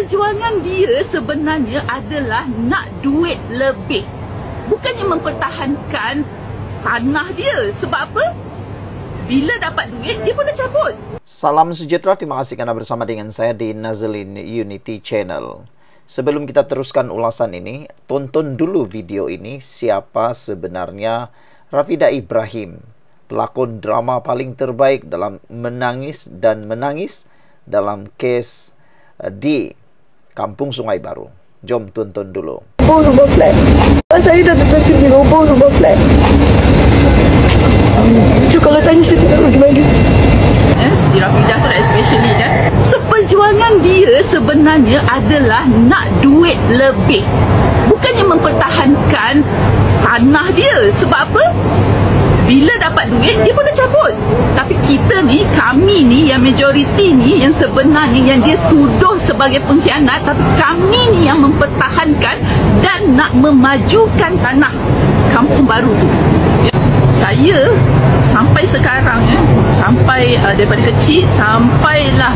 perjuangan dia sebenarnya adalah nak duit lebih. Bukannya mempertahankan tanah dia. Sebab apa? Bila dapat duit, dia pun dah cabut. Salam sejahtera, terima kasih kerana bersama dengan saya di Nazlin Unity Channel. Sebelum kita teruskan ulasan ini, tonton dulu video ini siapa sebenarnya Rafidah Ibrahim, pelakon drama paling terbaik dalam menangis dan menangis dalam kes di Kampung Sungai Baru. Jom tonton dulu. Rumah flat. Saya dah terkejut di rumah flat. So kalau tanya saya tidak bagi-bagi. Di Rafidah tu especially kan. So perjuangan dia sebenarnya adalah nak duit lebih. Bukannya mempertahankan tanah dia. Sebab apa? Bila dapat duit, dia pun dah cabut. Tapi kita ni, kami ni, yang majoriti ni, yang sebenarnya yang dia tuduh sebagai pengkhianat, tapi kami ni yang mempertahankan dan nak memajukan tanah Kampung Baru tu. Saya sampai sekarang sampai daripada kecil sampailah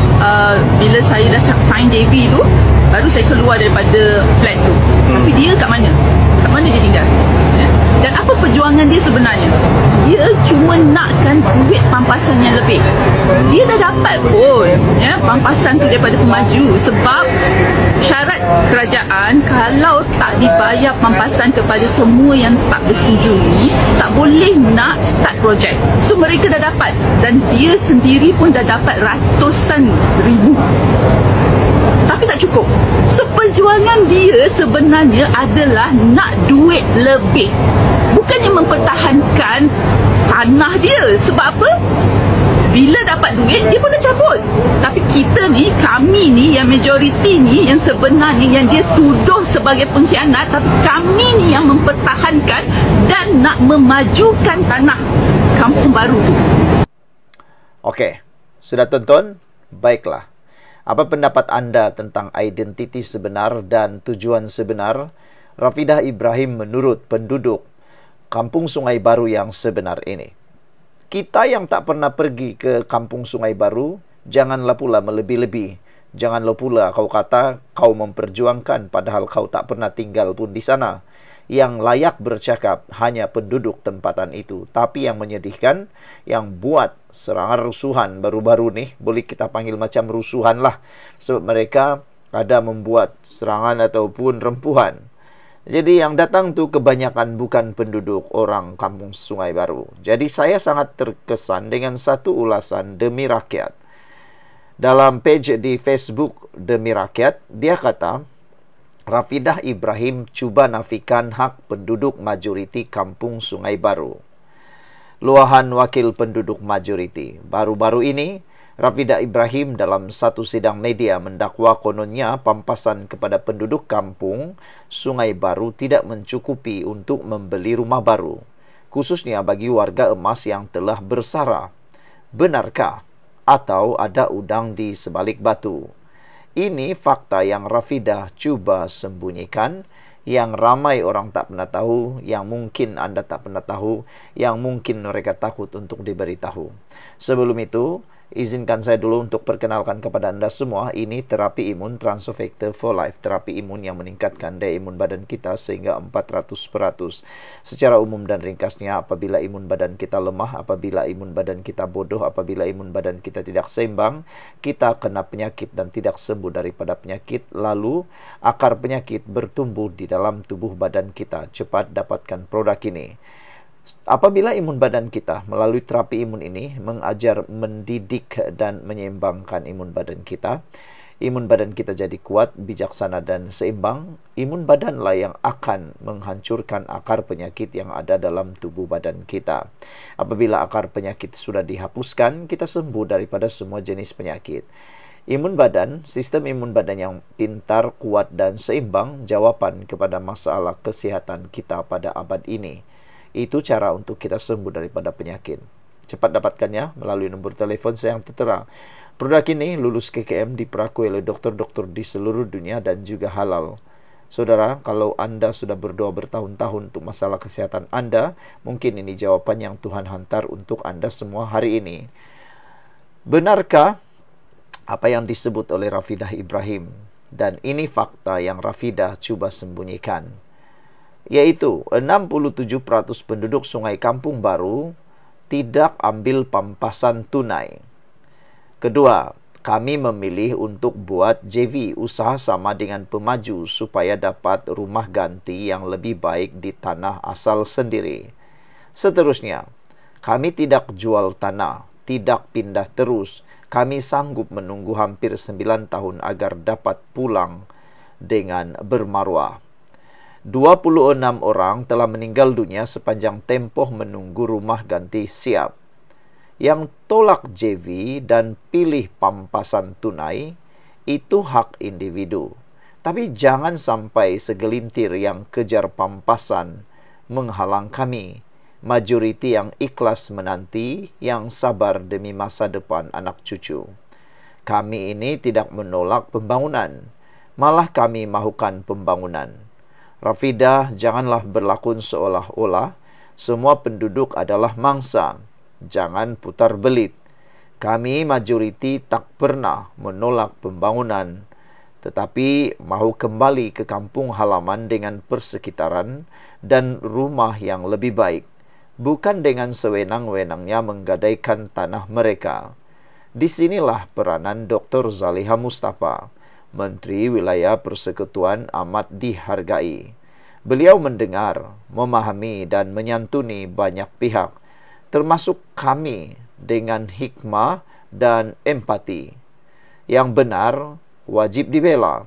bila saya dah sign JB tu, baru saya keluar daripada flat tu. Tapi dia kat mana? Kat mana dia tinggal? Dan apa perjuangan dia sebenarnya? Dia cuma nakkan duit pampasan yang lebih. Dia dah dapat pun pampasan tu daripada pemaju. Sebab syarat kerajaan, kalau tak dibayar pampasan kepada semua yang tak bersetuju ni, tak boleh nak start projek. So mereka dah dapat. Dan dia sendiri pun dah dapat ratusan ribu. Tapi tak cukup. So perjuangan dia sebenarnya adalah nak duit lebih. Bukannya mempertahankan tanah dia. Sebab apa? Bila dapat duit, dia pun dah cabut. Tapi kita ni, kami ni, yang majoriti ni, yang sebenarnya yang dia tuduh sebagai pengkhianat, tapi kami ni yang mempertahankan dan nak memajukan tanah Kampung Baru tu. Okey, sudah tonton? Baiklah. Apa pendapat anda tentang identiti sebenar dan tujuan sebenar Rafidah Ibrahim menurut penduduk Kampung Sungai Baru yang sebenar ini? Kita yang tak pernah pergi ke Kampung Sungai Baru, janganlah pula melebih-lebih. Janganlah pula kau kata kau memperjuangkan padahal kau tak pernah tinggal pun di sana. Yang layak bercakap hanya penduduk tempatan itu. Tapi yang menyedihkan, yang buat serangan rusuhan baru-baru ni, boleh kita panggil macam rusuhan lah. Sebab mereka ada membuat serangan ataupun rempuhan. Jadi yang datang tu kebanyakan bukan penduduk orang Kampung Sungai Baru. Jadi saya sangat terkesan dengan satu ulasan Demi Rakyat. Dalam page di Facebook Demi Rakyat, dia kata, Rafidah Ibrahim cuba nafikan hak penduduk majoriti Kampung Sungai Baru. Luahan wakil penduduk majoriti. Baru-baru ini, Rafidah Ibrahim dalam satu sidang media mendakwa kononnya pampasan kepada penduduk Kampung Sungai Baru tidak mencukupi untuk membeli rumah baru, khususnya bagi warga emas yang telah bersara. Benarkah? Atau ada udang di sebalik batu? Ini fakta yang Rafidah cuba sembunyikan, yang ramai orang tak pernah tahu, yang mungkin anda tak pernah tahu, yang mungkin mereka takut untuk diberitahu. Sebelum itu, izinkan saya dulu untuk perkenalkan kepada anda semua, ini terapi imun Transofactor for Life, terapi imun yang meningkatkan daya imun badan kita sehingga 400%. Secara umum dan ringkasnya, apabila imun badan kita lemah, apabila imun badan kita bodoh, apabila imun badan kita tidak seimbang, kita kena penyakit dan tidak sembuh daripada penyakit, lalu akar penyakit bertumbuh di dalam tubuh badan kita. Cepat dapatkan produk ini. Apabila imun badan kita melalui terapi imun ini mengajar, mendidik dan menyeimbangkan imun badan kita, imun badan kita jadi kuat, bijaksana dan seimbang. Imun badanlah yang akan menghancurkan akar penyakit yang ada dalam tubuh badan kita. Apabila akar penyakit sudah dihapuskan, kita sembuh daripada semua jenis penyakit. Imun badan, sistem imun badan yang pintar, kuat dan seimbang, jawapan kepada masalah kesihatan kita pada abad ini. Itu cara untuk kita sembuh daripada penyakit. Cepat dapatkannya melalui nombor telefon saya yang tertera. Produk ini lulus KKM, diperakui oleh dokter-dokter di seluruh dunia dan juga halal. Saudara, kalau anda sudah berdoa bertahun-tahun untuk masalah kesehatan anda, mungkin ini jawaban yang Tuhan hantar untuk anda semua hari ini. Benarkah apa yang disebut oleh Rafidah Ibrahim? Dan ini fakta yang Rafidah cuba sembunyikan, yaitu 67% penduduk Sungai Kampung Baru tidak ambil pampasan tunai. Kedua, kami memilih untuk buat JV, usaha sama dengan pemaju, supaya dapat rumah ganti yang lebih baik di tanah asal sendiri. Seterusnya, kami tidak jual tanah, tidak pindah terus. Kami sanggup menunggu hampir 9 tahun agar dapat pulang dengan bermaruah. 26 orang telah meninggal dunia sepanjang tempoh menunggu rumah ganti siap. Yang tolak JV dan pilih pampasan tunai itu hak individu. Tapi jangan sampai segelintir yang kejar pampasan menghalang kami, majoriti yang ikhlas menanti, yang sabar demi masa depan anak cucu. Kami ini tidak menolak pembangunan, malah kami mahukan pembangunan. Rafidah, janganlah berlakon seolah-olah semua penduduk adalah mangsa. Jangan putar belit. Kami majoriti tak pernah menolak pembangunan, tetapi mahu kembali ke kampung halaman dengan persekitaran dan rumah yang lebih baik, bukan dengan sewenang-wenangnya menggadaikan tanah mereka. Disinilah peranan Dr. Zaliha Mustafa, Menteri Wilayah Persekutuan, amat dihargai. Beliau mendengar, memahami dan menyantuni banyak pihak, termasuk kami, dengan hikmah dan empati. Yang benar wajib dibela,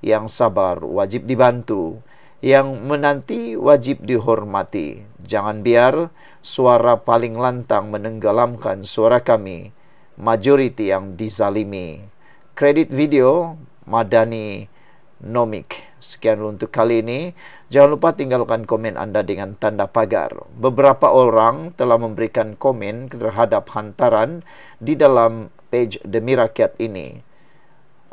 yang sabar wajib dibantu, yang menanti wajib dihormati. Jangan biar suara paling lantang menenggelamkan suara kami, majoriti yang dizalimi. Kredit video Madani Nomik. Sekian untuk kali ini. Jangan lupa tinggalkan komen Anda dengan tanda pagar. Beberapa orang telah memberikan komen terhadap hantaran di dalam page Demi Rakyat ini.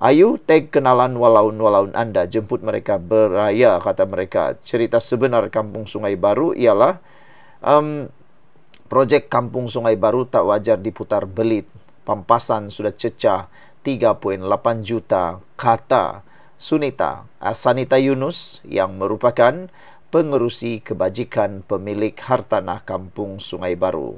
Ayo tag kenalan walaun-walaun Anda, jemput mereka beraya, kata mereka. Cerita sebenar Kampung Sungai Baru ialah projek Kampung Sungai Baru tak wajar diputar belit. Pampasan sudah cecah 3.8 juta, kata Sanita Yunus yang merupakan pengerusi kebajikan pemilik hartanah Kampung Sungai Baru.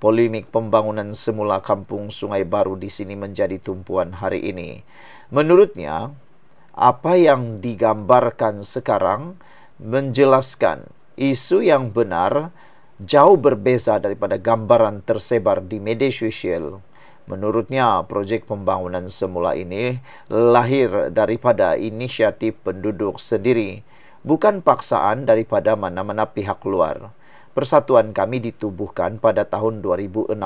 Polemik pembangunan semula Kampung Sungai Baru di sini menjadi tumpuan hari ini. Menurutnya, apa yang digambarkan sekarang menjelaskan isu yang benar jauh berbeza daripada gambaran tersebar di media sosial. Menurutnya, projek pembangunan semula ini lahir daripada inisiatif penduduk sendiri, bukan paksaan daripada mana-mana pihak luar. Persatuan kami ditubuhkan pada tahun 2016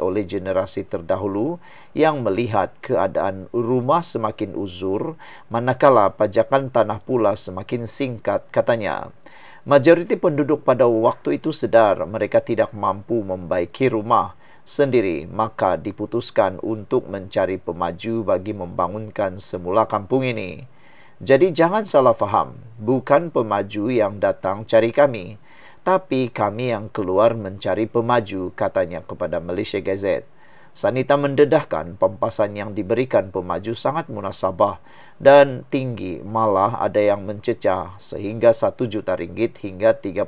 oleh generasi terdahulu yang melihat keadaan rumah semakin uzur, manakala pajakan tanah pula semakin singkat, katanya. Majoriti penduduk pada waktu itu sedar mereka tidak mampu membaiki rumah sendiri, maka diputuskan untuk mencari pemaju bagi membangunkan semula kampung ini. Jadi jangan salah faham, bukan pemaju yang datang cari kami, tapi kami yang keluar mencari pemaju, katanya kepada Malaysia Gazette. Sanita mendedahkan pampasan yang diberikan pemaju sangat munasabah dan tinggi, malah ada yang mencecah sehingga 1 juta ringgit hingga 3.8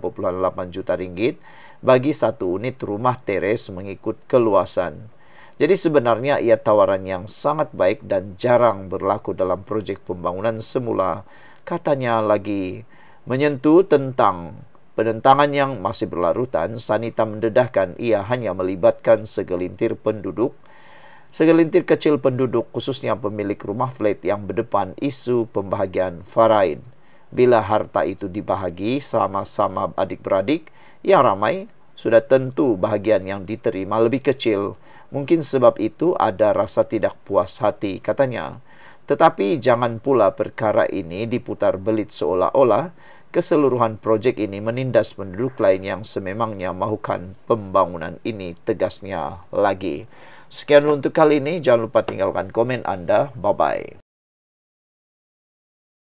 juta ringgit bagi satu unit rumah teres mengikut keluasan. Jadi sebenarnya ia tawaran yang sangat baik dan jarang berlaku dalam projek pembangunan semula. Katanya lagi menyentuh tentang penentangan yang masih berlarutan. Sanita mendedahkan ia hanya melibatkan segelintir kecil penduduk, khususnya pemilik rumah flat yang berdepan isu pembahagian faraid. Bila harta itu dibahagi sama-sama adik-beradik yang ramai, sudah tentu bahagian yang diterima lebih kecil. Mungkin sebab itu ada rasa tidak puas hati, katanya. Tetapi jangan pula perkara ini diputar belit seolah-olah keseluruhan projek ini menindas penduduk lain yang sememangnya mahukan pembangunan ini, tegasnya lagi. Sekian untuk kali ini. Jangan lupa tinggalkan komen Anda. Bye-bye.